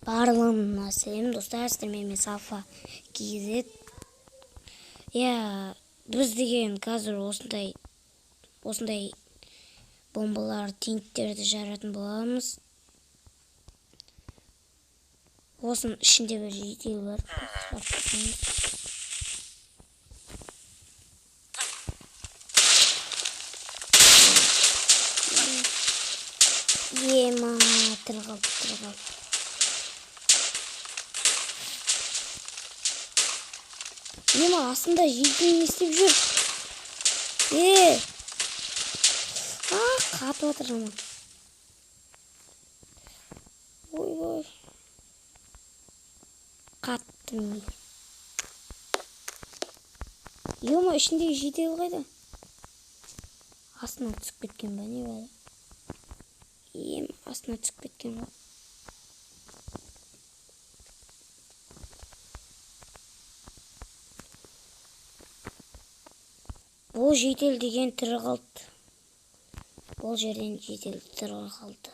Барлығына сәлем достар, сіздермен мен Сафа KZ. Біз деген қазір осындай бомбалар, тинттерді жаратын боламыз. Осының ішінде бір жедел бар. Ема, тырғалды. Ема, астында жедел не істеп жүр? Қатып атыр жаман. Ой. Қаттым. Ема, ішіндегі жедел қайда? Астына түсіп кеткен ба, не бәлі? Астына түсіп кеткен ба? Бұл жедел деген тірі қалды. Бұл жерден жедел тірі қалды.